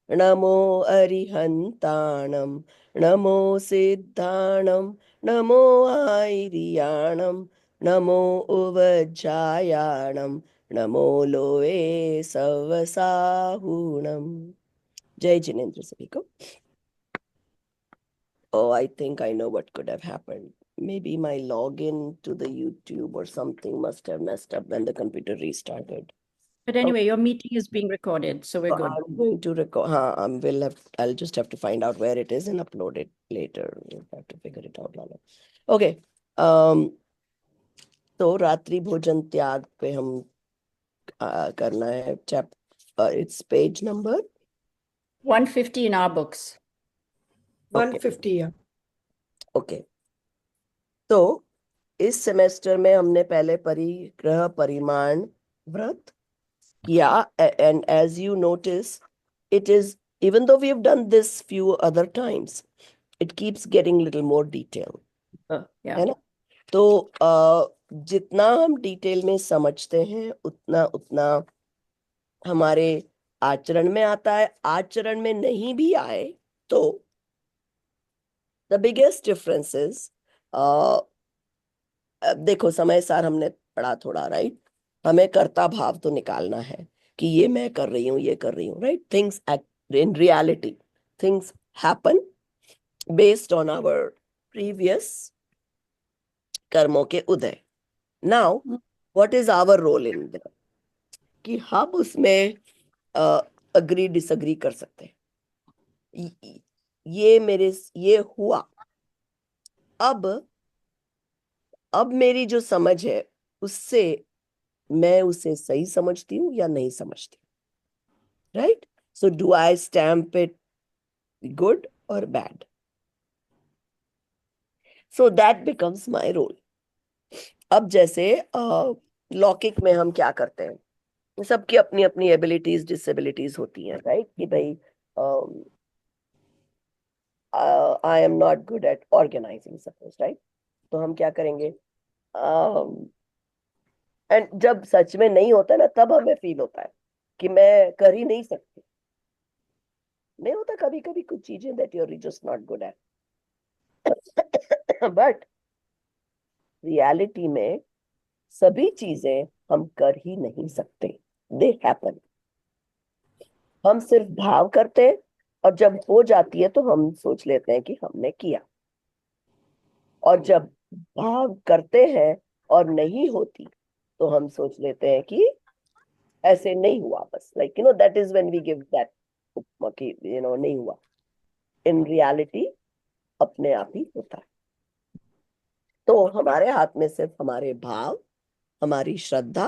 नमो अरिहन्ताणं, नमो सिद्धाणं, नमो आयर्याणं, नमो उवज्जायाणं, नमो लोए सवसाहुणम्। जय जिनेन्द्र सभी को। Oh, I think I know what could have happened. Maybe my login to the YouTube or something must have messed up when the computer restarted. But anyway, your meeting is being recorded, so we're good. I'm going to record. I'll just have to find out where it is and upload it later. We'll have to figure it out, Lala. Okay. Um, तो रात्रि भोजन त्याग पे हम करना है it's page number 150 in our books. 150, yeah. Okay. तो इस सेमेस्टर में हमने पहले परिग्रह परिमाण व्रत किया, and as you notice, it is, even though we have done this few other times, it keeps getting little more detail. Yeah. है ना? तो जितना हम डिटेल में समझते हैं उतना उतना हमारे आचरण में आता है। आचरण में नहीं भी आए तो द बिगेस्ट डिफरेंस इज, देखो समय सार हमने पढ़ा थोड़ा, राइट? हमें कर्ता भाव तो निकालना है कि ये मैं कर रही हूँ, ये कर रही हूँ, right? Things in reality, things happen based on our previous कर्मों के उदय। Now what is our role in that, कि हम उसमें अग्री डिसअग्री कर सकते हैं। ये हुआ, अब मेरी जो समझ है उससे मैं उसे सही समझती हूँ या नहीं समझती, right? So do I stamp it good और bad? So that becomes my role. अब जैसे लौकिक में हम क्या करते हैं, सबकी अपनी अपनी एबिलिटीज डिसेबिलिटीज होती हैं, राइट? कि भाई I am not good at organising suppose, right? तो हम क्या करेंगे, एंड जब सच में नहीं होता ना तब हमें फील होता है कि मैं कर ही नहीं सकती। नहीं होता कभी कभी कुछ चीजें that you are just not good at, but reality में सभी चीजें हम कर ही नहीं सकते, दे हैपन। हम सिर्फ भाव करते हैं और जब हो जाती है तो हम सोच लेते हैं कि हमने किया, और जब भाव करते हैं और नहीं होती तो हम सोच लेते हैं कि ऐसे नहीं हुआ, बस like that is when we give that कि नहीं हुआ। इन रियलिटी अपने आप ही होता है। तो हमारे हाथ में सिर्फ हमारे भाव, हमारी श्रद्धा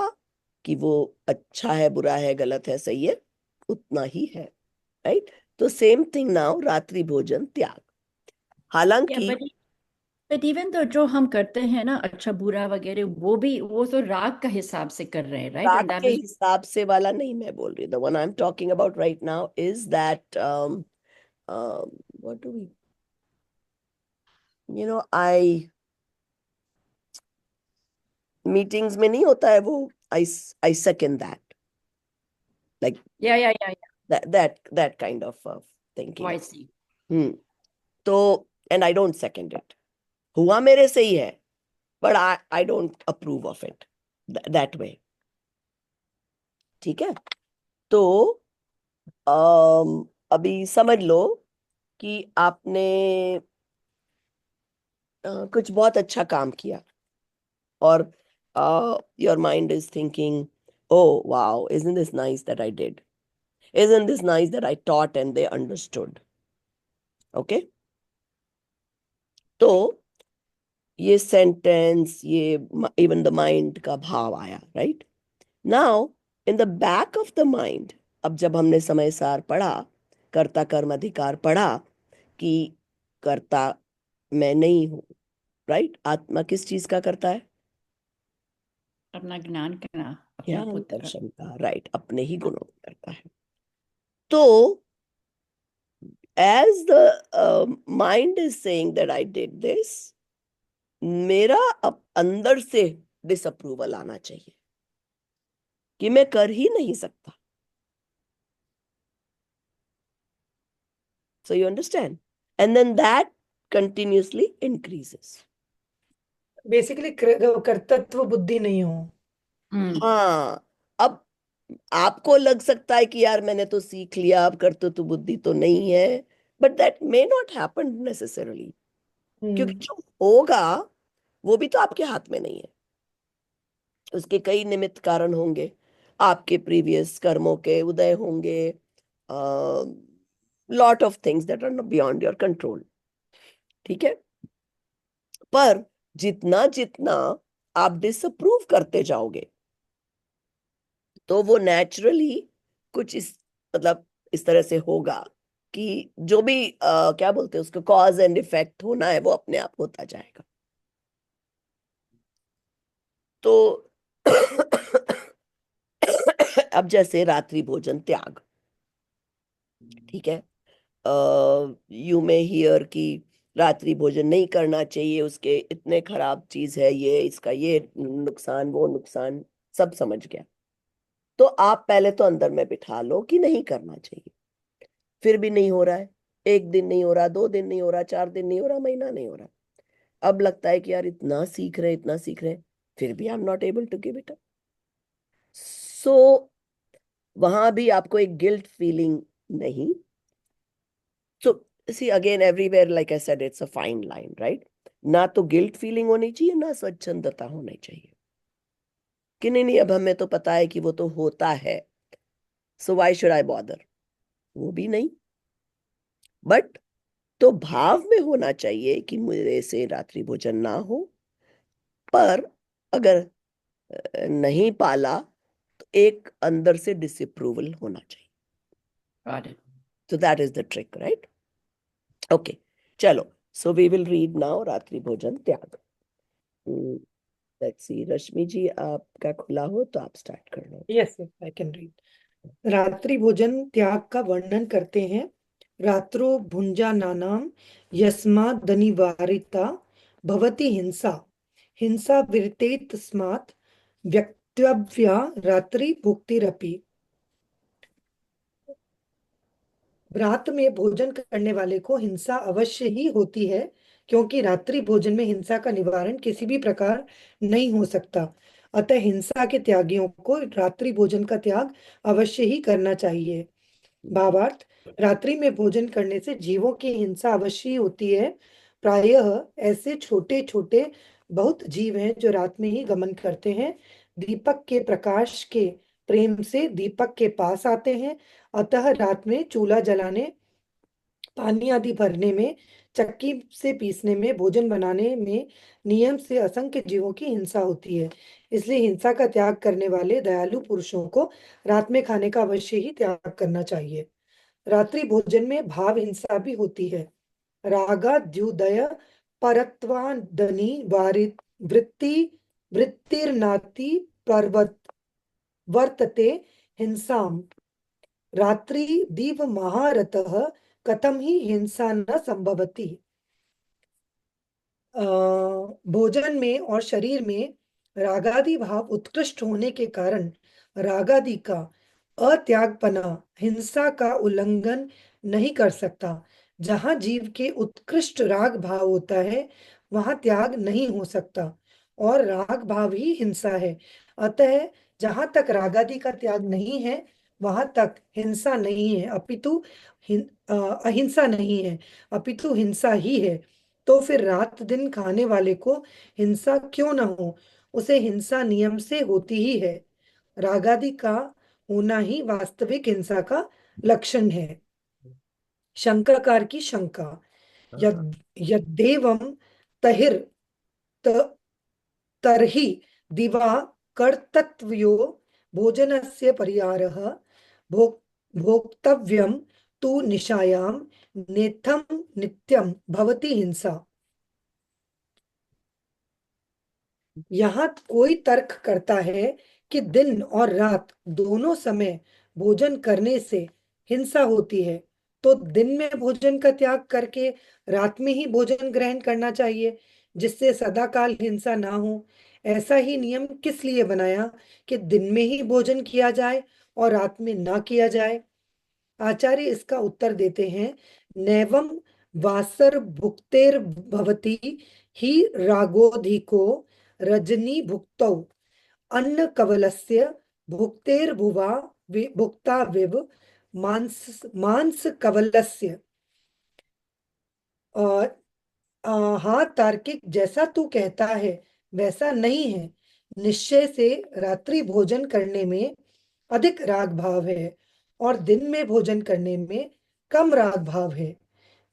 कि वो अच्छा है, बुरा है, गलत है, सही है, उतना ही है, राइट? तो सेम थिंग नाउ, रात्रि भोजन त्याग। हालांकि बट इवन तो जो हम करते हैं ना, अच्छा बुरा वगैरह, वो तो राग का हिसाब से कर रहे हैं, राइट? राग एंड दैट के इज हिसाब से वाला नहीं मैं बोल रही, the one I am talking about right now is that what do we I meetings में नहीं होता है वो, आई सेकंड दैट, लाइक या that kind of thinking. I see. तो and I don't second it, हुआ मेरे से ही है, but I don't approve of it that way, ठीक है? तो अभी समझ लो कि आपने कुछ बहुत अच्छा काम किया और your mind is thinking, oh wow, isn't this nice that I did, isn't this nice that I taught and they understood, okay? तो ये सेंटेंस, ये इवन द माइंड का भाव आया, right? Now in the back of the mind, अब जब हमने समय सार पढ़ा, कर्ता कर्म अधिकार पढ़ा कि कर्ता मैं नहीं हूं, राइट? आत्मा किस चीज का करता है? अपना ज्ञान करना, अपना ज्ञान पुत्र। दर्शन का, राइट? अपने ही गुणों का करता है। तो as the mind is saying that I did this, मेरा अब अंदर से डिसअप्रूवल आना चाहिए कि मैं कर ही नहीं सकता। So you understand? And then that continuously increases. Basically कर्तृत्व बुद्धि नहीं हो। हाँ, अब आपको लग सकता है कि यार मैंने तो सीख लिया, अब कर्तृत्व बुद्धि तो नहीं है, but that may not happen necessarily, क्योंकि जो होगा वो भी तो आपके हाथ में नहीं है। उसके कई निमित्त कारण होंगे, आपके प्रीवियस कर्मों के उदय होंगे, lot of things that are beyond your control. ठीक है, पर जितना जितना आप डिसअप्रूव करते जाओगे तो वो नेचुरली कुछ इस मतलब इस तरह से होगा कि जो भी क्या बोलते हैं उसको, कॉज एंड इफेक्ट होना है वो अपने आप होता जाएगा। तो अब जैसे रात्रि भोजन त्याग, ठीक है, यू में हियर की रात्रि भोजन नहीं करना चाहिए, उसके इतने खराब चीज है, ये इसका ये नुकसान वो नुकसान, सब समझ गया। तो आप पहले तो अंदर में बिठा लो कि नहीं करना चाहिए, फिर भी नहीं हो रहा है, एक दिन नहीं हो रहा, 2 दिन नहीं हो रहा, 4 दिन नहीं हो रहा, महीना नहीं हो रहा, अब लगता है कि यार इतना सीख रहे इतना सीख रहे, फिर भी I am not able to give it up. So वहां भी आपको एक गिल्ट फीलिंग नहीं। So see again everywhere like I said it's a fine line, right? ना तो गिल्ट फीलिंग होनी चाहिए, ना स्वच्छंदता होनी चाहिए कि नहीं नहीं अब हमें तो पता है कि वो तो होता है, so why should I bother, वो भी नहीं। बट तो भाव में होना चाहिए कि मेरे से रात्रि भोजन ना हो, पर अगर नहीं पाला तो एक अंदर से डिसअप्रूवल होना चाहिए। Got it. So that is the trick, right? Okay, चलो, so we will read now रात्रि भोजन त्याग। Let's see, रश्मि जी आपका खुला हो तो आप स्टार्ट कर लो। Yes I can read. रात्रि भोजन त्याग का वर्णन करते हैं। रात्रो भुंजानानाम यस्मादनिवारिता भवति हिंसा, हिंसा विरते तस्मात् व्यक्तव्या रात्रि भुक्तिरपि। रात में भोजन करने वाले को हिंसा अवश्य ही होती है, क्योंकि रात्रि भोजन में हिंसा का निवारण किसी भी प्रकार नहीं हो सकता। अतः हिंसा के त्यागियों को रात्रि भोजन का त्याग अवश्य ही करना चाहिए। भावार्थ, रात्रि में भोजन करने से जीवों की हिंसा अवश्य ही होती है। प्रायः ऐसे छोटे छोटे बहुत जीव हैं जो रात में ही गमन करते हैं, दीपक के प्रकाश के प्रेम से दीपक के पास आते हैं। अतः रात में चूल्हा जलाने, पानी आदि भरने में, चक्की से पीसने में, भोजन बनाने में नियम से असंख्य जीवों की हिंसा होती है। इसलिए हिंसा का त्याग करने वाले दयालु पुरुषों को रात में खाने का अवश्य ही त्याग करना चाहिए। रात्रि भोजन में भाव हिंसा भी होती है। रागाद्युदय परत्वादनी वारित वृत्ति वृत्तिर्नाति पर्वत वर्तते हिंसाम, रात्रि दीव महारतः कथम ही हिंसा न संभवती। भोजन में और शरीर में रागादि भाव उत्कृष्ट होने के कारण रागादि का अत्यागपना हिंसा का उल्लंघन नहीं कर सकता। जहां जीव के उत्कृष्ट राग भाव होता है वहां त्याग नहीं हो सकता, और राग भाव ही हिंसा है। अतः जहां तक रागादि का त्याग नहीं है वहां तक हिंसा नहीं है, अपितु अहिंसा नहीं है, अपितु हिंसा ही है। तो फिर रात दिन खाने वाले को हिंसा क्यों ना हो? उसे हिंसा नियम से होती ही है। रागादि का होना ही वास्तविक हिंसा का लक्षण है। शंकाकार की शंका, यद यद्देवं तहिर त- तर्हि दिवा कर्तव्यो भोजनस्य परिहारः भोक् भोक्तव्यं तु निशायां नेत्थं नित्यं भवति हिंसा। यहाँ कोई तर्क करता है कि दिन और रात दोनों समय भोजन करने से हिंसा होती है, तो दिन में भोजन का त्याग करके रात में ही भोजन ग्रहण करना चाहिए, जिससे सदाकाल हिंसा ना हो। ऐसा ही नियम किस लिए बनाया कि दिन में ही भोजन किया जाए और रात में ना किया जाए? आचार्य इसका उत्तर देते हैं, नैवं वासर भुक्तेर भवति ही रागोधिको रजनी भुक्तौ अन्न कवलस्य भुक्तेर्भुवा भुक्ता विव मांस मांस कवलस्य। और हाँ तार्किक, जैसा तू कहता है वैसा नहीं है। निश्चय से रात्रि भोजन करने में अधिक राग भाव है और दिन में भोजन करने में कम राग भाव है।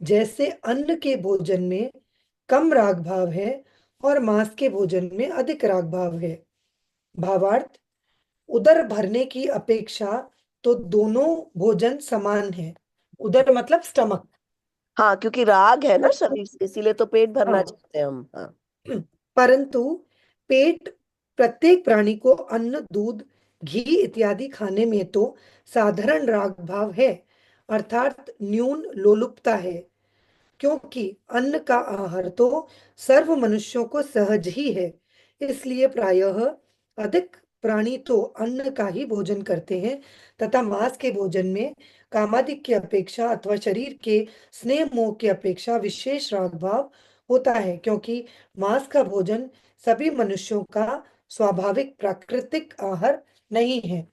जैसे अन्न के भोजन में कम राग भाव है और मांस के भोजन में अधिक राग भाव है। भावार्थ, उदर भरने की अपेक्षा तो दोनों भोजन समान है। उदर मतलब स्टमक। हाँ, क्योंकि राग है ना शरीर से, इसीलिए तो पेट भरना हाँ, चाहते हैं हम। हाँ। परंतु पेट प्रत्येक प्राणी को अन्न, दूध, घी इत्यादि खाने में तो साधारण राग भाव है, अर्थात न्यून लोलुपता है। क्योंकि अन्न का आहार तो सर्व मनुष्यों को सहज ही है, इसलिए प्रायः अधिक प्राणी तो अन्न का ही भोजन करते हैं तथा मांस के भोजन में कामादिक की अपेक्षा अथवा शरीर के स्नेह मोह की अपेक्षा विशेष राग भाव होता है, क्योंकि मांस का भोजन सभी मनुष्यों का स्वाभाविक प्राकृतिक आहार नहीं है।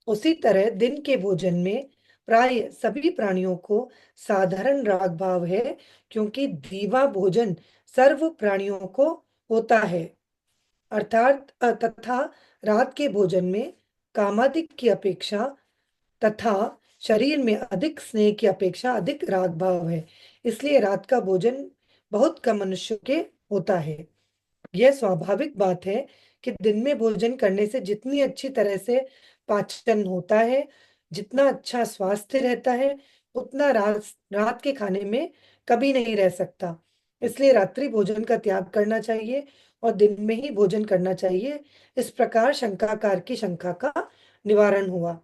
उसी तरह दिन के भोजन में प्राय सभी प्राणियों को साधारण राग भाव है, क्योंकि दीवा भोजन सर्व प्राणियों को होता है, अर्थात तथा रात के भोजन में कामादिक की अपेक्षा तथा शरीर में अधिक स्नेह की अपेक्षा अधिक राग भाव है, इसलिए रात का भोजन बहुत कम मनुष्य के होता है। यह स्वाभाविक बात है कि दिन में भोजन करने से जितनी अच्छी तरह से पाचन होता है, जितना अच्छा स्वास्थ्य रहता है, उतना रात के खाने में कभी नहीं रह सकता। इसलिए रात्रि भोजन का त्याग करना चाहिए और दिन में ही भोजन करना चाहिए। इस प्रकार शंकाकार की शंका का निवारण हुआ।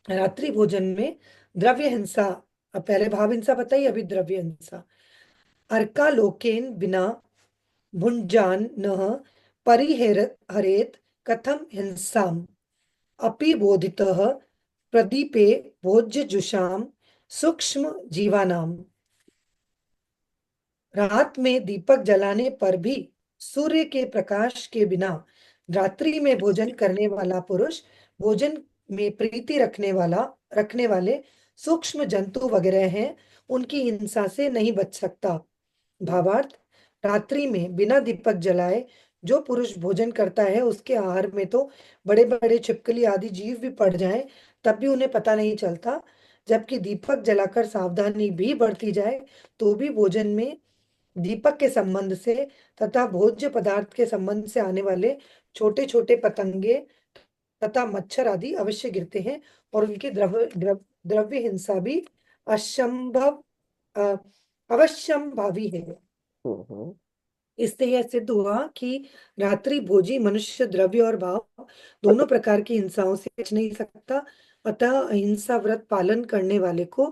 रात्रि भोजन में द्रव्य हिंसा, अब पहले भाव हिंसा बताइए, अभी द्रव्य हिंसा। अर्का लोकेन बिना भुञ्जान नः हरेत कथम हिंसाम अपि बोधितः प्रदीपे भोज्यजुषाम सूक्ष्म जीवानाम। रात में दीपक जलाने पर भी सूर्य के प्रकाश के बिना रात्रि में भोजन करने वाला पुरुष भोजन में प्रीति रखने वाले सूक्ष्म जंतु वगैरह हैं, उनकी हिंसा से नहीं बच सकता। भावार्थ, रात्रि में बिना दीपक जलाए जो पुरुष भोजन करता है उसके आहार में तो बड़े बड़े छिपकली आदि जीव भी पड़ जाएं तब भी उन्हें पता नहीं चलता, जबकि दीपक जलाकर सावधानी भी बढ़ती जाए तो भी भोजन में दीपक के संबंध से तथा भोज्य पदार्थ के संबंध से आने वाले छोटे छोटे पतंगे तथा मच्छर आदि अवश्य गिरते हैं और उनकी द्रव्य हिंसा भी असंभव अ, अवश्यम भावी है। हम्म। इससे यह सिद्ध हुआ कि रात्रि भोजी मनुष्य द्रव्य और भाव दोनों प्रकार की हिंसाओं से बच नहीं सकता। अतः अहिंसा व्रत पालन करने वाले को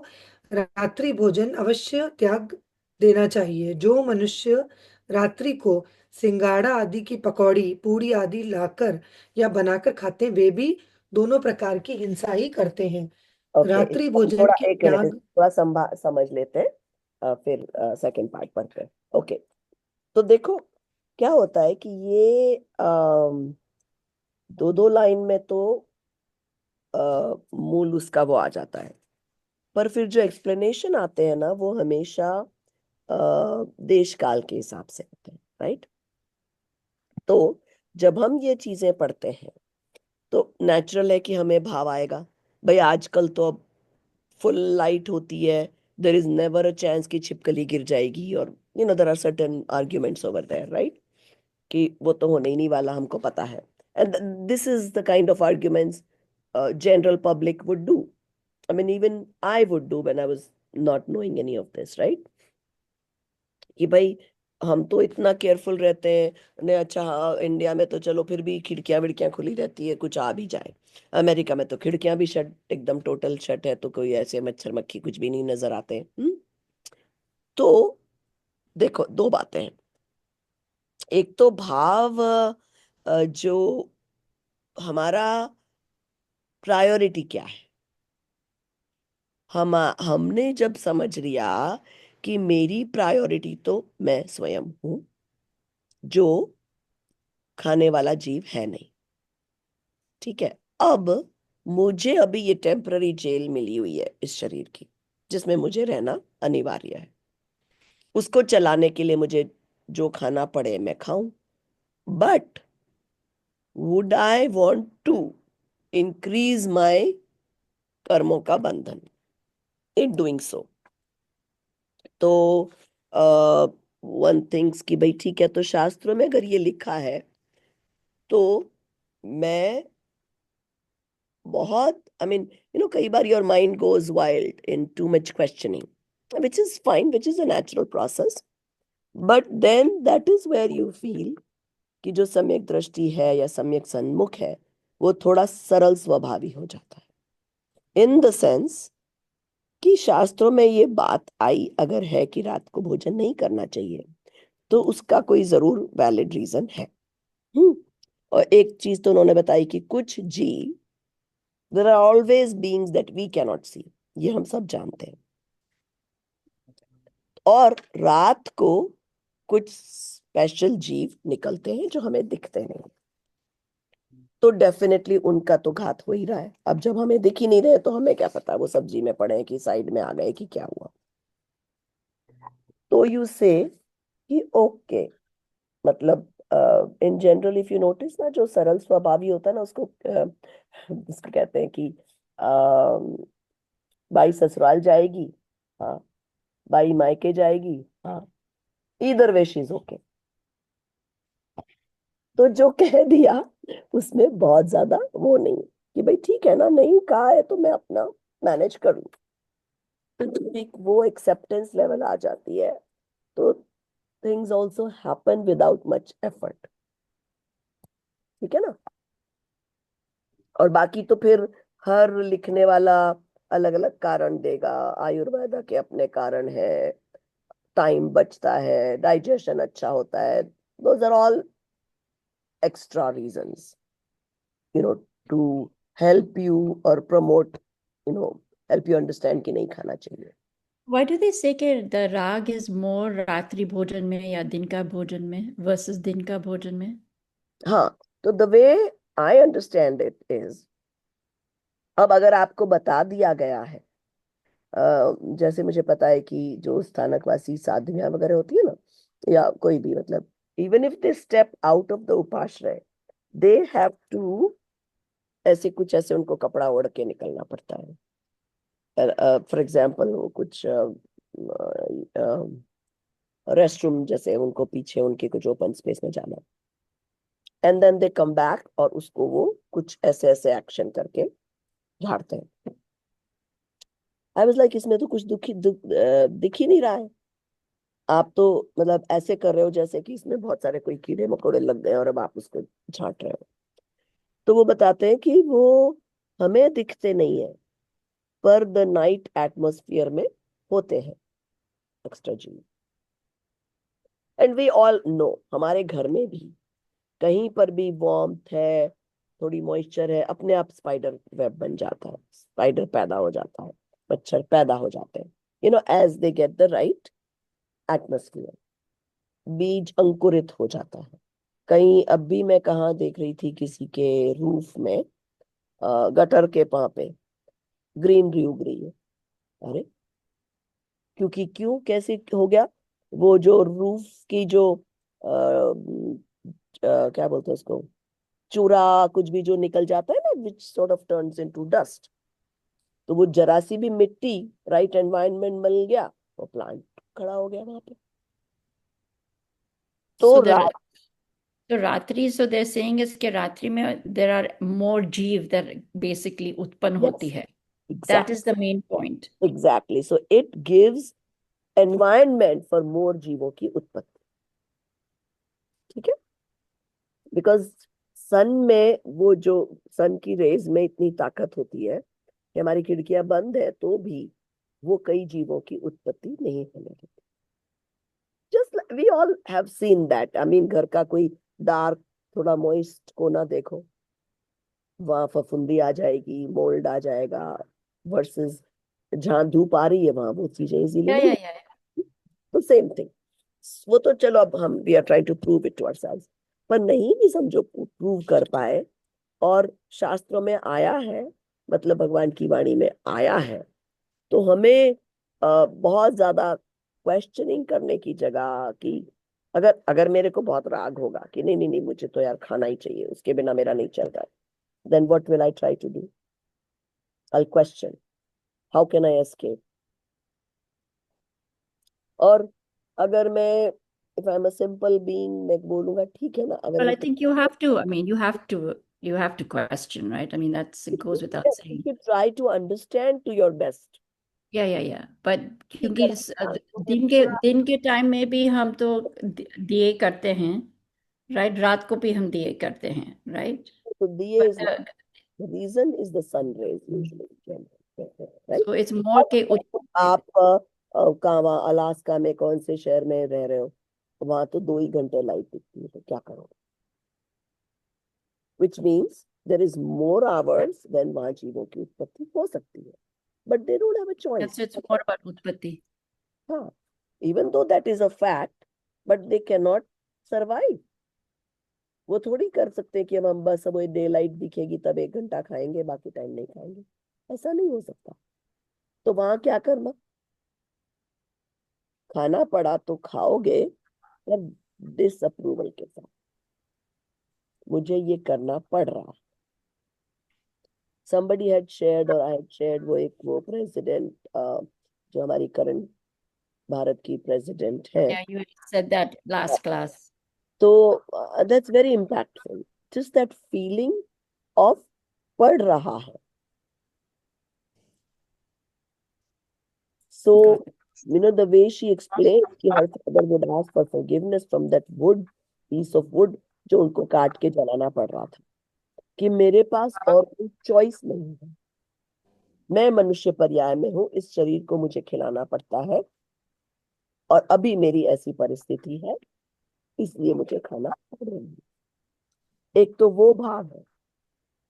रात्रि भोजन अवश्य त्याग देना चाहिए। जो मनुष्य रात्रि को सिंगाड़ा आदि की पकौड़ी पूड़ी आदि लाकर या बनाकर खाते हैं, वे भी दोनों प्रकार की हिंसा ही करते हैं। ओके, रात्रि इसको हम भोजन थोड़ा के एक मिनट त्याग। थोड़ा समझ लेते हैं, फिर सेकंड पार्ट पढ़ते हैं। ओके, तो देखो क्या होता है कि ये दो दो लाइन में तो मूल उसका वो आ जाता है, पर फिर जो एक्सप्लेनेशन आते हैं ना वो हमेशा देश काल के हिसाब से होते हैं, राइट? तो जब हम ये चीजें पढ़ते हैं तो नेचुरल है कि हमें भाव आएगा। भाई आजकल तो अब फुल लाइट होती है, there is never a chance कि छिपकली गिर जाएगी, और there are certain arguments over there, right? कि वो तो होने ही नहीं वाला, हमको पता है। And this is the kind of arguments general public would do. I mean even I would do when I was not knowing any of this, right? कि भाई हम तो इतना केयरफुल रहते हैं ने, अच्छा हाँ इंडिया में तो चलो फिर भी खिड़कियां विड़कियां खुली रहती है, कुछ आ भी जाए। अमेरिका में तो खिड़कियां भी शट, एकदम टोटल शट है, तो कोई ऐसे मच्छर मक्खी कुछ भी नहीं नजर आते। तो देखो दो बातें हैं। एक तो भाव, जो हमारा प्रायोरिटी क्या है, हमने जब समझ लिया कि मेरी प्रायोरिटी तो मैं स्वयं हूं, जो खाने वाला जीव है नहीं। ठीक है। अब मुझे अभी ये टेम्पररी जेल मिली हुई है इस शरीर की, जिसमें मुझे रहना अनिवार्य है। उसको चलाने के लिए मुझे जो खाना पड़े मैं खाऊं। But would I want to increase my कर्मों का बंधन इन डूइंग सो? तो वन थिंग्स कि भाई ठीक है, तो शास्त्रों में अगर ये लिखा है तो मैं बहुत, आई मीन कई बार your mind goes wild in too much questioning, which is fine, which is a natural process. But then that is where you feel कि जो सम्यक दृष्टि है या सम्यक सन्मुख है, वो थोड़ा सरल स्वभावी हो जाता है। इन द सेंस कि शास्त्रों में ये बात आई अगर है कि रात को भोजन नहीं करना चाहिए, तो उसका कोई जरूर वैलिड रीजन है। हम्म। और एक चीज तो उन्होंने बताई कि कुछ जीव, there are always beings that we can not see, ये हम सब जानते हैं। और रात को कुछ स्पेशल जीव निकलते हैं जो हमें दिखते नहीं, तो डेफिनेटली उनका तो घात हो ही रहा है। अब जब हमें दिख ही नहीं रहे तो हमें क्या पता वो सब्जी में पड़े कि साइड में आ गए कि क्या हुआ। तो यू से कि ओके, मतलब in general if you notice ना, जो सरल स्वभावी होता है ना, उसको कहते हैं कि बाई ससुराल जाएगी, हाँ, बाई मायके जाएगी, हाँ, इधर वे शी इज ओके। तो जो कह दिया उसमें बहुत ज्यादा वो नहीं कि भाई ठीक है ना, नहीं कहा है तो मैं अपना मैनेज कर लूं। तो जब एक वो एक्सेप्टेंस लेवल आ जाती है, तो things also happen without much effort. ठीक है ना। और बाकी तो फिर हर लिखने वाला अलग अलग कारण देगा। आयुर्वेदा के अपने कारण है, टाइम बचता है, डाइजेशन अच्छा होता है, those are all extra reasons, you know to help you और promote, you know help you understand कि नहीं खाना चाहिए। Why do they say कि the राग is more रात्रि भोजन में या दिन का भोजन में versus दिन का भोजन में? हाँ, तो the way I understand it is, अब अगर आपको बता दिया गया है, जैसे मुझे पता है कि जो स्थानकवासी साधुयां वगैरह होती है ना, या कोई भी, मतलब even if they step out of the upashraya, they have to, ऐसे कुछ ऐसे उनको कपड़ा ओढ़ के निकलना पड़ता है। फॉर एग्जाम्पल वो कुछ रेस्ट रूम जैसे उनको पीछे उनके कुछ ओपन स्पेस में जाना, and then they come back और उसको वो कुछ ऐसे ऐसे एक्शन करके झाड़ते हैं। आई वाज लाइक, इसमें तो कुछ दिख ही नहीं रहा है। आप तो मतलब ऐसे कर रहे हो जैसे कि इसमें बहुत सारे कोई कीड़े मकोड़े लग गए और अब आप उसको छांट रहे हो। तो वो बताते हैं कि वो हमें दिखते नहीं है, पर द नाइट एटमॉस्फेयर में होते हैं एक्स्ट्रा जीव। एंड वी ऑल नो, हमारे घर में भी कहीं पर भी वार्मथ है, थोड़ी मॉइस्चर है, अपने आप स्पाइडर वेब बन जाता है, स्पाइडर पैदा हो जाता है, मच्छर पैदा हो जाते हैं, as they get the right atmosphere, बीज अंकुरित हो जाता है। कहीं अब भी मैं कहाँ देख रही थी, किसी के रूफ में गटर के वहां पे ग्रीनरी उग रही है। अरे, क्योंकि क्यों कैसे हो गया? वो जो रूफ की जो क्या बोलते हैं उसको, चूरा कुछ भी जो निकल जाता है ना, which sort of turns into dust, तो वो जरा सी भी मिट्टी राइट एनवायरनमेंट मिल गया, वो प्लांट खड़ा हो गया वहां पे। तो So the रात, so रात्रि, so they're saying is कि रात्रि में there are more जीव that basically उत्पन्न होती यस, है. That is exact, the main point. Exactly, so it gives environment for more जीवों की उत्पत्ति। ठीक है। बिकॉज सन में वो जो सन की रेज में इतनी ताकत होती है कि हमारी खिड़कियां बंद है तो भी वो कई जीवों की उत्पत्ति नहीं होने देती। Just we all have seen that, I mean घर का कोई डार्क थोड़ा मॉइस्ट कोना देखो, वहां फफूंदी आ जाएगी, मोल्ड आ जाएगा, वर्सेस जहाँ धूप आ रही है वहां वो चीजें इजीली या मिल। या या तो सेम थिंग, वो तो चलो अब हम we are trying to prove it to ourselves, पर नहीं भी समझो प्रूव कर पाए, और शास्त्रों में आया है, मतलब भगवान की वाणी में आया है, तो हमें बहुत ज्यादा क्वेश्चनिंग करने की जगह कि अगर अगर मेरे को बहुत राग होगा कि नहीं नहीं नहीं मुझे तो यार खाना ही चाहिए, उसके बिना मेरा नहीं चल रहा है, then what will I try to do? I question how can I escape. और अगर मैं if I am a simple being, मैं बोलूंगा ठीक है ना, अगर well, मैं I think you have to, I mean, you have to question, right? I mean, it goes without you saying. should try to understand to your best या but कि क्योंकि करना मुझे पूरा। दिन के टाइम में भी हम तो दिए करते हैं, राइट? रात को भी हम दिए करते हैं, राइट? तो दिए is but the reason is the sun rays usually, right? So it's more के आप कहाँ वहाँ अलास्का में कौन से शहर में रह रहे हो, वहां तो 2 ही घंटे लाइट दिखती है, तो क्या करोगे? which means there is more hours when वहां जीवों की उत्पत्ति हो सकती है, but they don't have a choice. It's more about उत्पत्ति. हाँ, even though that is a fact, but they cannot survive. वो थोड़ी कर सकते कि हम बस वो डे लाइट दिखेगी तब 1 घंटा खाएंगे बाकी टाइम नहीं खाएंगे, ऐसा नहीं हो सकता। तो वहां क्या करना, खाना पड़ा तो खाओगे, पर डिसअप्रूवल के साथ, मुझे ये करना पड़ रहा है। somebody had shared और I had shared, वो प्रेसिडेंट जो हमारी करंट भारत की प्रेसिडेंट है, Yeah, you said that last class. तो that's very impactful, just that feeling of पढ़ रहा है। So, the way she explained कि her father would ask for forgiveness from that piece of wood जो उनको काट के जलाना पड़ रहा था, कि मेरे पास और कोई चॉइस नहीं है, मैं मनुष्य पर्याय में हूँ, इस शरीर को मुझे खिलाना पड़ता है, और अभी मेरी ऐसी परिस्थिति है, इसलिए मुझे खाना पड़ रहा है। एक तो वो भाव है,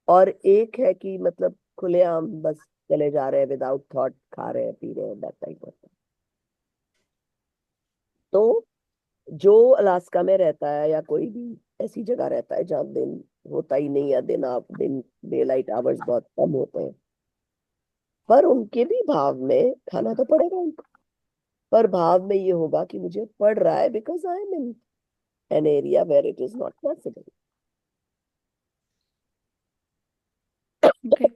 और एक है कि मतलब खुलेआम बस चले जा रहे हैं विदाउट थॉट, खा रहे हैं पी रहे हैं, दैट टाइप ऑफ। तो जो अलास्का में रहता है या कोई भी ऐसी जगह रहता है जहाँ दिन होता ही नहीं, या दिन डे लाइट आवर्स बहुत कम होते हैं, पर उनके भी भाव में खाना तो पड़ेगा उनको, पर भाव में ये होगा कि मुझे पड़ रहा है because I am in an area where it is not possible. Okay.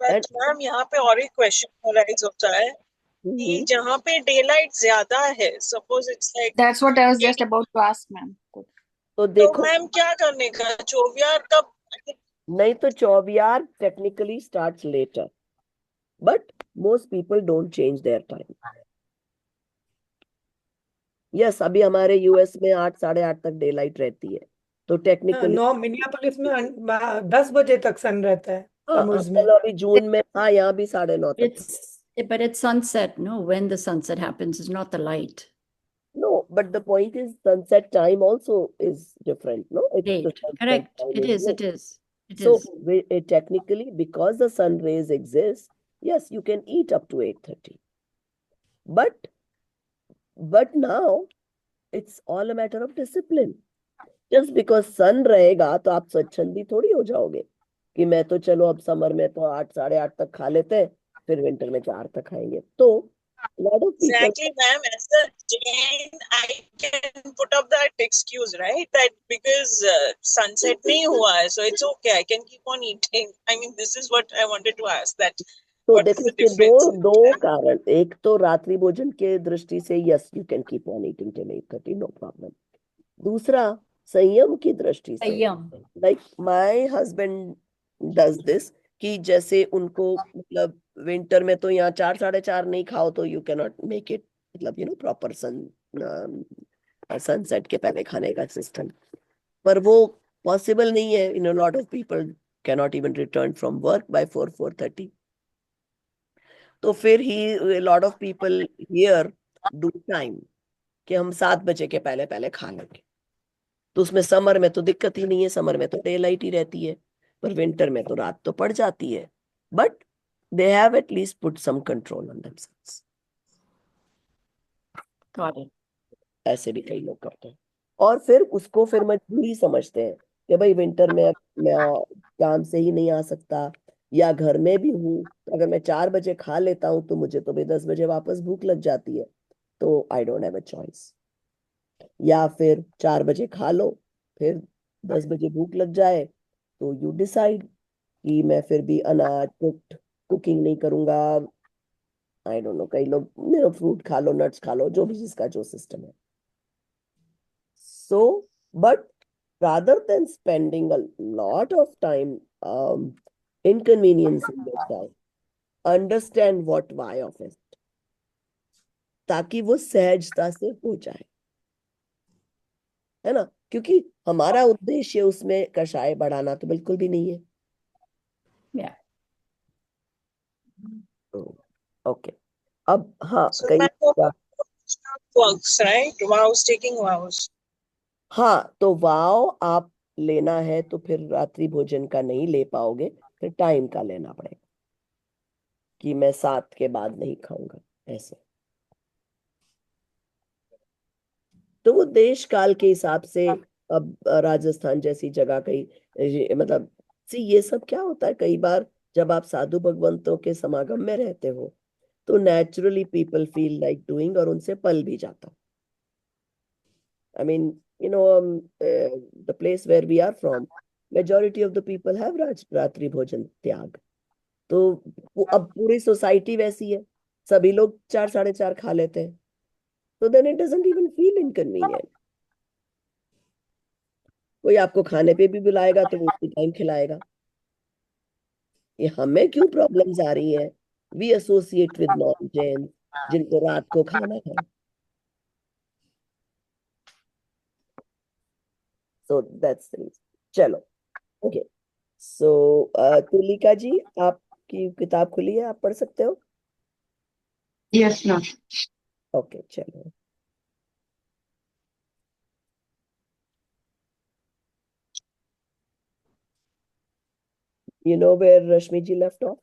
And but ma'am यहाँ पे और एक क्वेश्चन राइज होता है कि जहाँ पे डे लाइट ज्यादा है, suppose it's like That's what I was just about to ask, ma'am. तो तो देखो, मैम क्या करने का, चौबियार तब नहीं तो chaubiyar technically starts later, but most people don't change their time. Yes, अभी हमारे यूएस में 8 साढ़े 8 तक डे लाइट रहती है, तो टेक्निकली 9 मिनियापोलिस में 10 बजे तक सन रहता है समर्स में। चलो अभी जून में, हाँ यहाँ भी 9:30 तक। But it's sunset, no? When the sunset happens is not the light. No, but the point is sunset time also is different, no? It's the Late. sunset Correct. time It is is. low. It is. It So is. technically, because the sun rays exist, yes, you can eat up to 8:30. But now it's all a matter of discipline. Just because sun रहेगा तो आप स्वच्छंदी थोड़ी हो जाओगे कि मैं तो चलो अब समर में तो 8 साढ़े 8 तक खा लेते हैं, फिर विंटर में 4 तक खाएंगे। तो lot of people, exactly ma'am, as a Jain I can put up that excuse, right, that because sunset nahi hua hai, so it's okay, I can keep on eating. I mean, this is what I wanted to ask, that तो what is देखो the इसके दो difference? दो कारण, एक तो रात्रि भोजन के दृष्टि से yes you can keep on eating till 8:30, no problem. दूसरा, संयम की दृष्टि से, Sayyam. Like my husband does this, कि जैसे उनको मतलब विंटर में तो यहाँ 4 साढ़े 4 नहीं खाओ तो you can not make it, मतलब प्रॉपर सनसेट के पहले खाने का सिस्टम, पर वो पॉसिबल नहीं है। Lot of people can not even return from work by 4-4:30। तो फिर ही lot of people here do time कि हम 7 बजे के पहले पहले खा लेंगे, तो उसमें समर में तो दिक्कत ही नहीं है, समर में तो डे लाइट ही रहती है, पर विंटर में तो रात तो पड़ जाती है। But they have at least put some control on themselves. Got it. ऐसे भी कई लोग करते हैं, और फिर उसको फिर मजबूरी समझते हैं कि भाई विंटर में मैं काम से ही नहीं आ सकता, या घर में भी हूँ, तो अगर मैं 4 बजे खा लेता हूँ तो मुझे तो भाई 10 बजे वापस भूख लग जाती है, तो I don't have a choice. या फिर 4 बजे खा लो, फिर 10 बजे भूख लग जाए, तो यू डिसाइड कि मैं फिर भी अनाज कुकिंग नहीं करूंगा। आई डोंट नो, कई लोग फ्रूट खा लो, नट्स खा लो, जो भी जिसका जो सिस्टम है। So, but rather than spending a lot of time inconveniencing yourself, understand what why of it, ताकि वो सहजता से हो जाए, है ना? क्योंकि हमारा उद्देश्य उसमें कषाय बढ़ाना तो बिल्कुल भी नहीं है। Yeah. ओके, अब हाँ So कई that works, right? Vows, taking vows. हाँ, तो वाव आप लेना है तो फिर रात्रि भोजन का नहीं ले पाओगे, फिर टाइम का लेना पड़ेगा कि मैं 7 के बाद नहीं खाऊंगा, ऐसे। तो वो देश काल के हिसाब से, अब राजस्थान जैसी जगह कहीं मतलब सी ये सब क्या होता है, कई बार जब आप साधु भगवंतों के समागम में रहते हो तो naturally people feel like doing, और उनसे पल भी जाता। I mean, you know, the place where we are from, majority of the people have रात्रि भोजन त्याग। तो अब पूरी सोसाइटी वैसी है, सभी लोग 4 4:30 खा लेते हैं, तो then it doesn't even feel inconvenient. कोई आपको खाने पे भी बुलाएगा तो वो उसी टाइम खिलाएगा। ये हमें क्यों प्रॉब्लम्स आ रही हैं? We associate with non Jain जिनको रात को खाना है। So that's the reason. चलो, ओके। सो तुलिका जी, आपकी किताब खुली है, आप पढ़ सकते हो। Yes, ma'am. ओके, चलो। You know where Rashmi ji left off?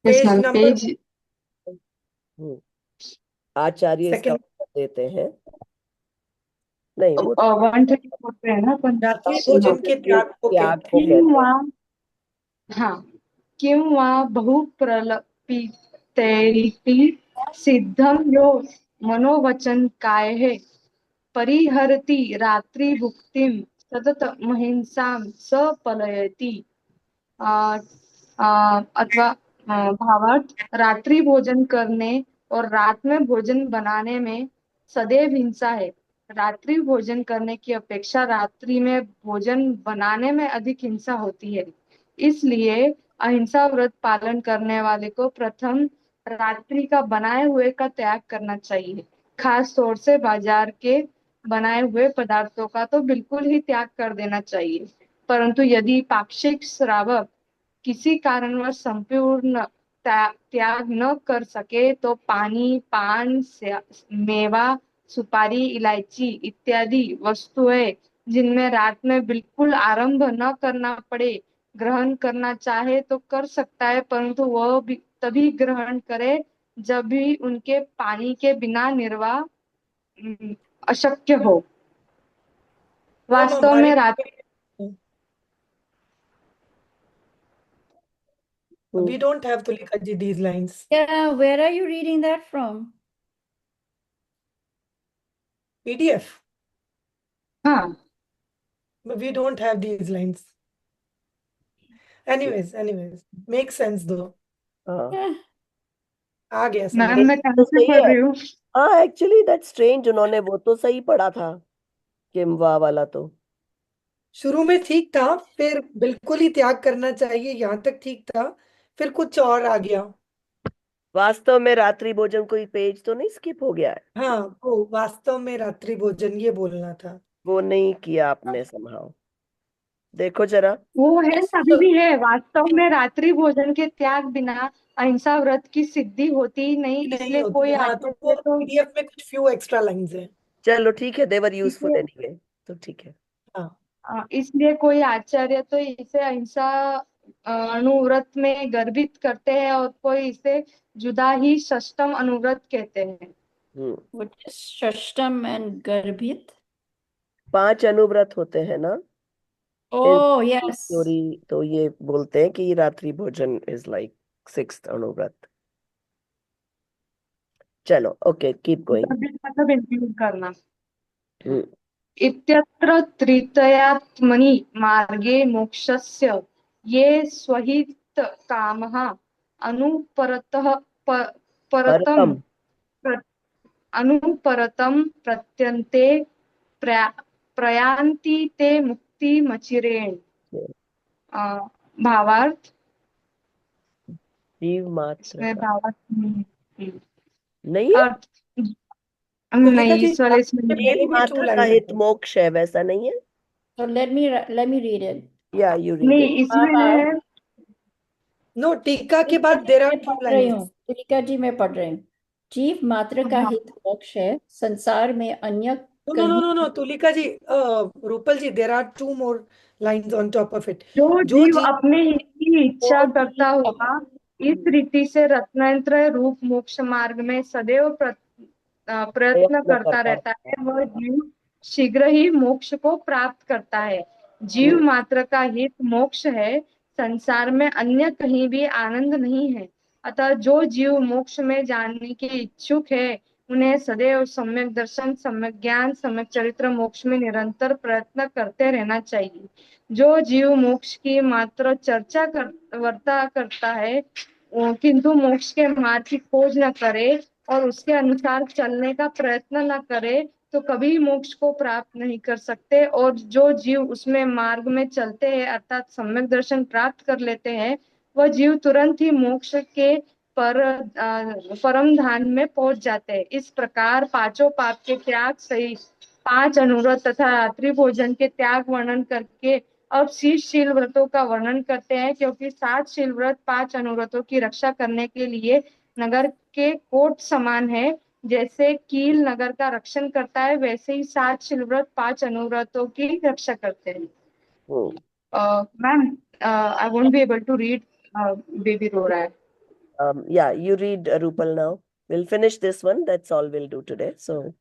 Yes, page ma'am. Number Page हम्म, आचार्य इसका सेकंड, उत्तर देते हैं। नहीं, वो 134 पे है ना अपन। रात्रि हाँ। भोजन के के त्याग को त्याग कहते को हैं। कहते हैं। हाँ, किं वा बहुप्रलपितैरिति सिद्धं यो मनोवचनकायैः परिहरति रात्रिभुक्तिं सततमहिंसां स पलयति। आ, अथवा भावार्थ, रात्रि भोजन करने और रात में भोजन बनाने में सदैव हिंसा है। रात्रि भोजन करने की अपेक्षा रात्रि में भोजन बनाने में अधिक हिंसा होती है। इसलिए अहिंसा व्रत पालन करने वाले को प्रथम रात्रि का बनाए हुए का त्याग करना चाहिए। खास तौर से बाजार के बनाए हुए पदार्थों का तो बिल्कुल ही त्याग कर देना चाहिए। परंतु यदि पाक्षिक श्रावक किसी कारणवश संपूर्ण त्याग न कर सके तो पानी, पान, मेवा, सुपारी, इलायची इत्यादि वस्तुएं जिनमें रात में बिल्कुल आरंभ न करना पड़े ग्रहण करना चाहे तो कर सकता है, परंतु वह भी तभी ग्रहण करे जब भी उनके पानी के बिना निर्वाह अशक्य हो। हम वास्तव हमारे में रात we don't have to लिखा जी these lines. Yeah, where are you reading that from? PDF. हाँ, We don't have these lines. Anyways, makes sense though. हाँ, Yeah. आ गया मैम समझ। मैं तो कल से सही पढ़ है। रही हूँ। हाँ, एक्चुअली दैट स्ट्रेंज, उन्होंने वो तो सही पढ़ा था, किम्वा वाला तो। शुरू में ठीक था, फिर बिल्कुल ही त्याग करना चाहिए, यहाँ तक ठीक था, फिर कुछ और आ गया। वास्तव में रात्रि भोजन, कोई पेज तो नहीं स्किप हो गया है? हाँ, वो वास्तव में रात्रि भोजन ये बोलना था। वो नहीं किया आपने संभाव। देखो जरा। वो है, अभी भी है। वास्तव में रात्रि भोजन के त्याग बिना अहिंसा व्रत की सिद्धि होती ही नहीं, नहीं इसलिए होती, कोई हाँ, तो वो आचार्य तो PDF में कुछ फ्यू एक्स्ट्रा लाइंस है। चलो ठीक है, देवर यूजफुल इसलिए एनीवे, तो ठीक है। हाँ, इसलिए कोई आचार्य तो इसे अहिंसा अनुव्रत में गर्भित करते हैं और कोई इसे जुदा ही षष्टम अनुव्रत कहते हैं। Hmm. What is shashtam and garbhit? 5 अनुव्रत होते हैं ना इन Oh, yes. थ्योरी, तो ये बोलते हैं कि रात्रि भोजन इज लाइक 6th अनुव्रत। चलो, ओके, कीप गोइंग। गर्भित मतलब इंक्लूड करना। इत्यत्र तृतीयात्मनि मार्गे मोक्षस्य ये स्वहित कामः अनुपरतः परतम परतम। अनुपरतम प्रत्यन्ते प्रया- प्रयान्ति ते मुक्तिमचिरेण। भावार्थ, जीव मात्र इसमें का भावार्थ नहीं है। नहीं है। अर्थ तुलिका नहीं, जी, इस वाले इसमें नहीं है। जीव मेरी भी टू मात्र का लाइन हित है। मोक्ष है, वैसा नहीं है। So let me read it. या यू रीड नहीं, इट। इसमें है। नो, टीका के तुलिका बाद जी देर आर मैं टू पढ़ रही लाइन्स। हूँ, तुलिका जी मैं पढ़ रही हूँ। जीव मात्र का हाँ, हित मोक्ष है, संसार में अन्य नो नो नो कहीं no no, Tulika ji, Rupal ji, there are 2 more lines on top of it. जो जो जीव जीव अपने हित की इच्छा वो करता जीव होगा, इस रीति से रत्नत्रय रूप मोक्ष मार्ग में सदैव प्रयत्न प्रयत्न करता करता रहता रहता है, वह जीव शीघ्र ही मोक्ष को प्राप्त करता है। है। जीव मात्र का हित मोक्ष है, संसार में अन्य कहीं भी आनंद नहीं है। अतः जो जीव मोक्ष में जाने के इच्छुक है, उन्हें सदैव सम्यक दर्शन, सम्यक ज्ञान, सम्यक चरित्र मोक्ष में निरंतर प्रयत्न करते रहना चाहिए। जो जीव मोक्ष की मात्र चर्चा वर्ता करता है, किंतु मोक्ष के मार्ग की खोज न करे और उसके अनुसार चलने का प्रयत्न न करे, तो कभी मोक्ष को प्राप्त नहीं कर सकते। और जो जीव उसमें मार्ग में चलते हैं, अर्थात सम्यक दर्शन प्राप्त कर लेते हैं, वह जीव तुरंत ही मोक्ष के परम धाम में पहुंच जाते हैं। इस प्रकार पांचों पाप के त्याग सहित 5 अनुव्रत तथा रात्रि भोजन के त्याग वर्णन करके अब शील व्रतों का वर्णन करते हैं, क्योंकि 7 शील व्रत 5 अनुव्रतों की रक्षा करने के लिए नगर के कोट समान है। जैसे कील नगर का रक्षण करता है, वैसे ही 7 शील व्रत 5 अनुव्रतों की रक्षा करते हैं। Hmm. Ma'am, I won't be able to read, baby रो रहा है। Yeah, you read, Rupal now. We'll finish this one. That's all we'll do today. So,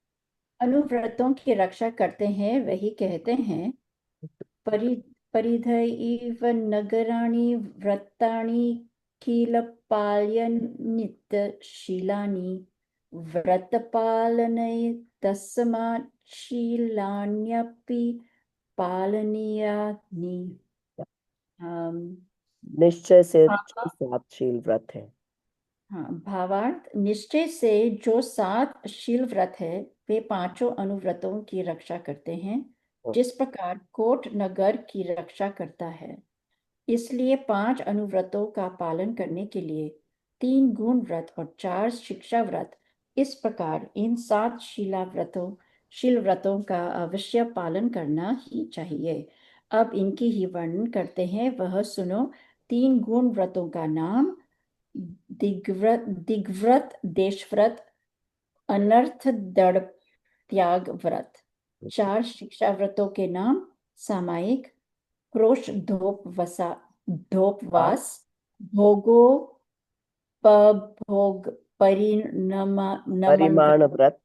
अनुव्रतों की रक्षा करते हैं, वही कहते हैं। परि परिधैव नगराणि व्रतानि खिलपाल्यनित्यशीलानि व्रतपालने तस्मात् शीलान्यपि पालनीयानि। निश्चय से हाँ 7 शील व्रत है। हाँ, भावार्थ, निश्चय से जो 7 शील व्रत है, वे पांचों अनुव्रतों की रक्षा करते हैं, जिस प्रकार कोट नगर की रक्षा करता है। इसलिए 5 अनुव्रतों का पालन करने के लिए 3 गुण व्रत और 4 शिक्षा व्रत, इस प्रकार इन 7 शील व्रतों का अवश्य पालन करना ही चाहिए। अब इनकी ही वर्णन करते हैं, वह सुनो। 3 गुण व्रतों का नाम दिग्व्रत, देशव्रत, अनर्थ दृढ़ त्याग व्रत। 4 शिक्षा व्रतों के नाम सामायिक, क्रोश धोपवास, भोगोपभोग परिणमन परिमाण व्रत।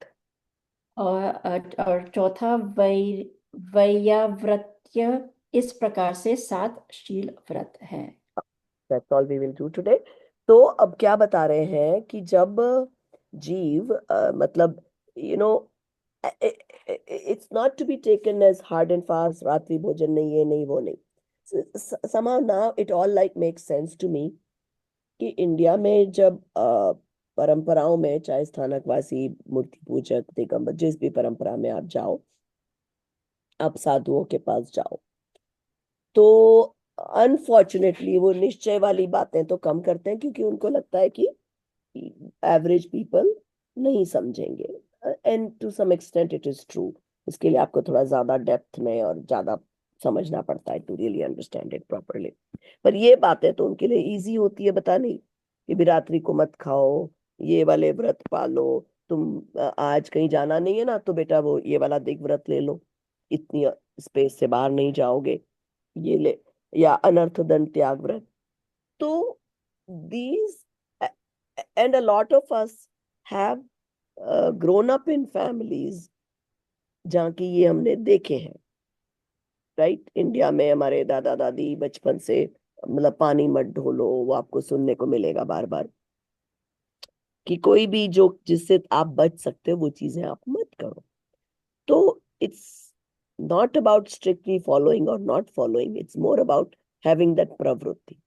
और चौथा वैयाव्रत्य। इस प्रकार से 7 शील व्रत है। That's all we will do today. तो अब क्या बता रहे हैं कि जब जीव मतलब you know it's not to be taken as hard and fast, रात्रि भोजन नहीं, ये नहीं, वो नहीं। somehow now it all like makes sense to me कि इंडिया में जब परंपराओं में, चाहे स्थानकवासी, मूर्ति पूजक, दिगंबर, जिस भी परंपरा में आप जाओ, आप साधुओं के पास जाओ, तो अनफॉर्चुनेटली वो निश्चय वाली बातें तो कम करते हैं, क्योंकि उनको लगता है कि एवरेज पीपल नहीं समझेंगे। And to some extent it is true. इसके लिए आपको थोड़ा ज्यादा डेप्थ में और ज्यादा समझना पड़ता है to really understand it properly. पर ये बातें तो उनके लिए इजी होती है बतानी कि बिरात्री को मत खाओ, ये वाले व्रत पालो, तुम आज कहीं जाना नहीं है ना, तो बेटा वो ये वाला दिग व्रत ले लो। इतनी स्पेस से बाहर नहीं जाओगे, ये ले, या अनर्थ दंड त्याग व्रत। तो these and a lot of us have grown up in families जहाँ की ये हमने देखे हैं, राइट। इंडिया में हमारे दादा दादी बचपन से, मतलब पानी मत ढोलो, वो आपको सुनने को मिलेगा बार बार, कि कोई भी जो जिससे आप बच सकते हो वो चीजें आप मत करो। तो it's not about strictly following और not following, it's more about having that pravritti.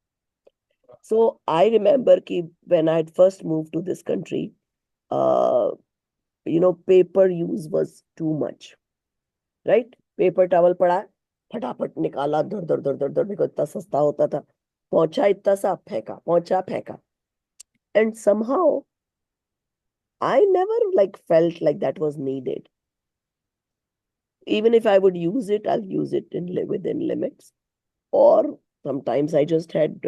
So I remember कि when I had first moved to this country, uh, paper use was too much, right? Paper towel पड़ा है, फटाफट निकाला, धर धर धर धर धर, देखो इतना सस्ता होता था, पहुंचा इतना सा, फेंका, पहुंचा फेंका। And somehow I never like felt like that was needed. Even if I would use it, I'll use it within limits. Or sometimes I just had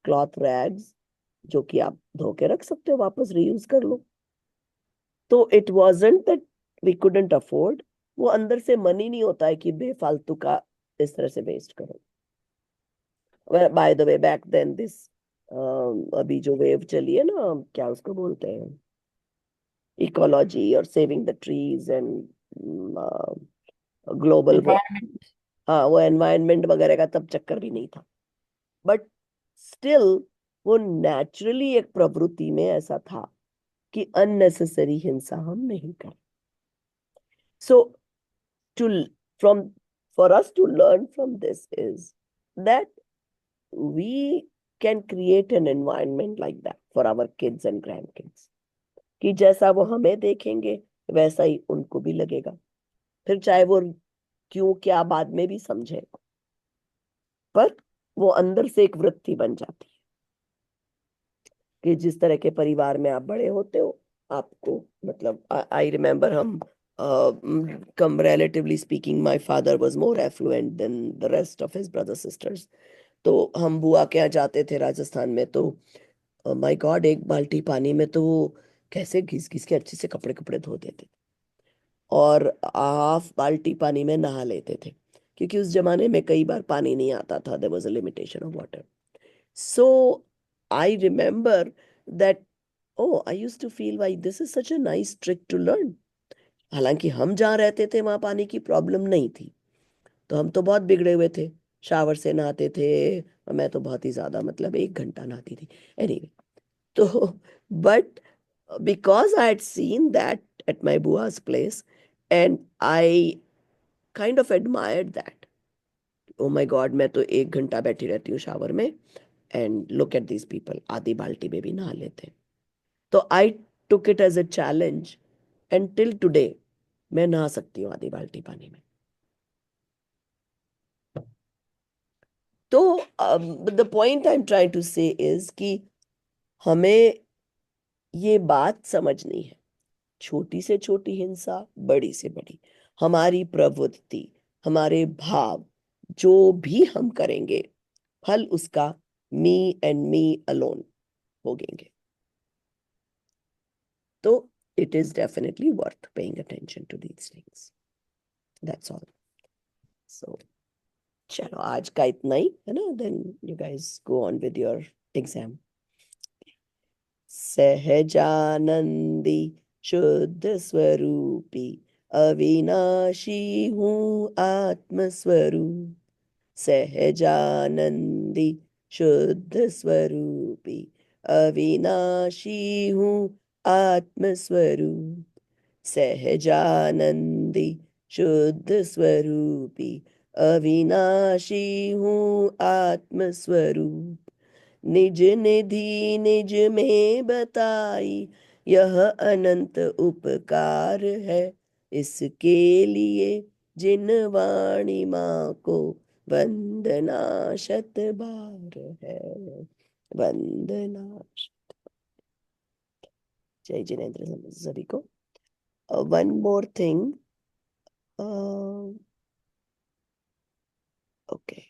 cloth rags जो कि आप धो के रख सकते हो, वापस रीयूज कर लो। तो it wasn't that we couldn't afford, वो अंदर से मन ही नहीं होता है कि बेफालतू का इस तरह से वेस्ट करो। By the way, back then this, अभी जो वेव चली है ना, क्या उसको बोलते हैं, इकोलॉजी और saving the trees and global, environment. हाँ, वो एनवायरनमेंट वगैरह का तब चक्कर भी नहीं था, बट स्टिल वो नेचुरली एक प्रवृत्ति में ऐसा था कि अननेसेसरी हिंसा हम नहीं करें। सो to from for us to learn from this is that we can create an environment like that for our kids and grandkids, कि जैसा वो हमें देखेंगे वैसा ही उनको भी लगेगा, फिर चाहे वो क्यों क्या बाद में भी समझे, पर वो अंदर से एक वृत्ति बन जाती है कि जिस तरह के परिवार में आप बड़े होते हो, आपको, मतलब आई रिमेम्बर, हम कम relatively speaking my father was more affluent than the rest of his brother sisters। तो हम बुआ के यहाँ जाते थे राजस्थान में, तो माय गॉड, एक बाल्टी पानी में तो वो कैसे घिस घिस के अच्छे से कपड़े कपड़े धो देते थे, और हाफ बाल्टी पानी में नहा लेते थे, क्योंकि उस जमाने में कई बार पानी नहीं आता था, there was a limitation of water. So I remember that, oh, I used to feel why this is such a nice trick to learn। हालांकि हम जहाँ रहते थे वहां पानी की प्रॉब्लम नहीं थी, तो हम तो बहुत बिगड़े हुए थे, शावर से नहाते थे, और मैं तो बहुत ही ज्यादा, मतलब 1 घंटा नहाती थी, एनीवे। तो but because I had seen that at my बुआ's place, and I kind of admired that, oh my god, मैं तो 1 घंटा बैठी रहती हूँ शावर में, and look at these people, आधी बाल्टी में भी नहा लेते हैं। तो I took it as a challenge, and till today मैं नहा सकती हूँ आधी बाल्टी पानी में। तो the point I am trying to से इज कि हमें ये बात समझनी है, छोटी से छोटी हिंसा, बड़ी से बड़ी, हमारी प्रवृत्ति, हमारे भाव, जो भी हम करेंगे, फल उसका मी एंड मी अलोन भोगेंगे। तो it is definitely worth paying attention to these things. That's all. So, चलो आज का इतना ही है ना, then you guys go on with your exam. सहजानंदी शुद्ध स्वरूपी अविनाशी हूँ आत्म स्वरूप, सहजानंदी शुद्ध स्वरूपी अविनाशी हूँ आत्म स्वरूप, सहजानंदी शुद्ध स्वरूपी अविनाशी हूँ आत्म स्वरूप, निज निधि निज में बताई यह अनंत उपकार है, इसके लिए जिन वाणी माँ को वंदना शत बार है, वंदना। जय जिनेन्द्र सभी को। One more thing, okay,